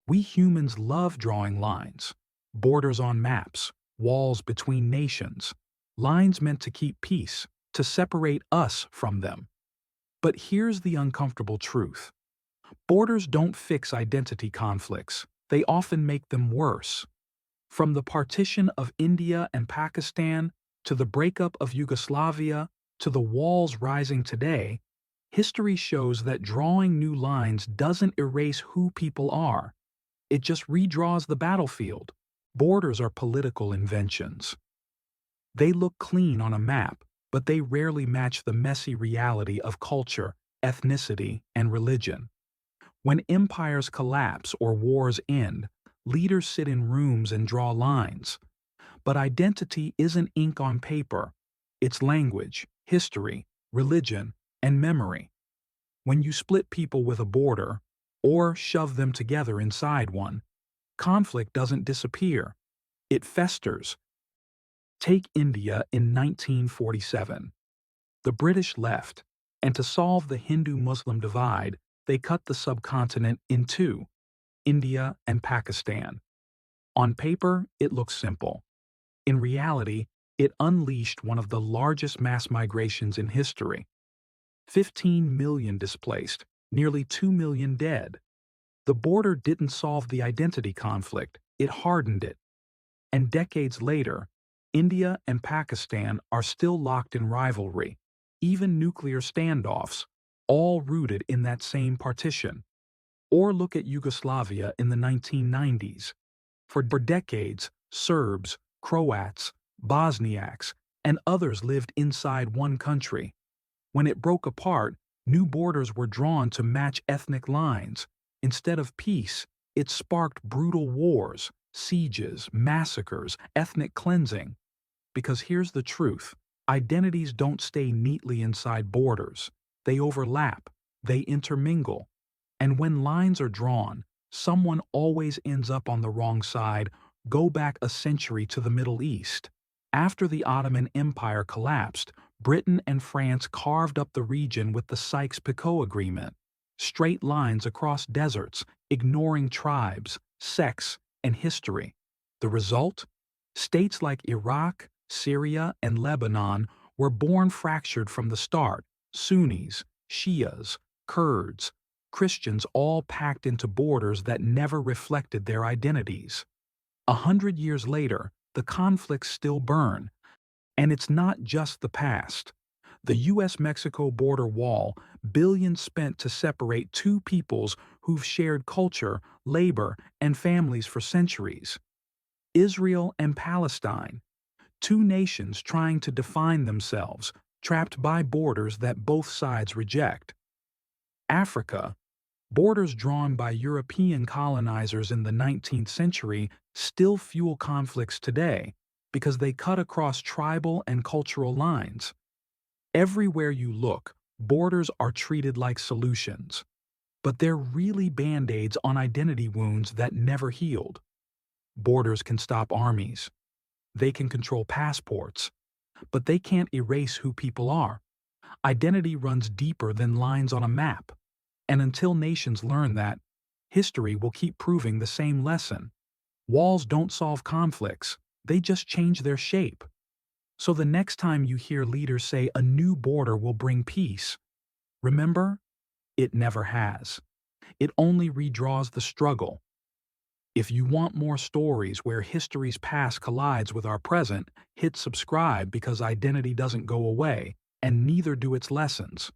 We humans love drawing lines, borders on maps, walls between nations, lines meant to keep peace, to separate us from them. But here's the uncomfortable truth. Borders don't fix identity conflicts. They often make them worse. From the partition of India and Pakistan, to the breakup of Yugoslavia, to the walls rising today, history shows that drawing new lines doesn't erase who people are. It just redraws the battlefield. Borders are political inventions. They look clean on a map, but they rarely match the messy reality of culture, ethnicity, and religion. When empires collapse or wars end, leaders sit in rooms and draw lines. But identity isn't ink on paper. It's language, history, religion, and memory. When you split people with a border, or shove them together inside one, conflict doesn't disappear. It festers. Take India in 1947. The British left, and to solve the Hindu-Muslim divide, they cut the subcontinent in two, India and Pakistan. On paper, it looks simple. In reality, it unleashed one of the largest mass migrations in history. 15 million displaced, nearly 2 million dead. The border didn't solve the identity conflict, it hardened it. And decades later, India and Pakistan are still locked in rivalry, even nuclear standoffs, all rooted in that same partition. Or look at Yugoslavia in the 1990s. For decades, Serbs, Croats, Bosniaks, and others lived inside one country. When it broke apart, new borders were drawn to match ethnic lines. Instead of peace, it sparked brutal wars, sieges, massacres, ethnic cleansing. Because here's the truth, identities don't stay neatly inside borders. They overlap, they intermingle. And when lines are drawn, someone always ends up on the wrong side. Go back a century to the Middle East. After the Ottoman Empire collapsed, Britain and France carved up the region with the Sykes-Picot Agreement. Straight lines across deserts, ignoring tribes, sects, and history. The result? States like Iraq, Syria, and Lebanon were born fractured from the start. Sunnis, Shias, Kurds, Christians all packed into borders that never reflected their identities. 100 years later, the conflicts still burn. And it's not just the past. The U.S.-Mexico border wall, billions spent to separate two peoples who've shared culture, labor, and families for centuries. Israel and Palestine, two nations trying to define themselves, trapped by borders that both sides reject. Africa, borders drawn by European colonizers in the 19th century still fuel conflicts today because they cut across tribal and cultural lines. Everywhere you look, borders are treated like solutions. But they're really band-aids on identity wounds that never healed. Borders can stop armies. They can control passports. But they can't erase who people are. Identity runs deeper than lines on a map. And until nations learn that, history will keep proving the same lesson. Walls don't solve conflicts, they just change their shape. So the next time you hear leaders say a new border will bring peace, remember, it never has. It only redraws the struggle. If you want more stories where history's past collides with our present, hit subscribe because identity doesn't go away, and neither do its lessons.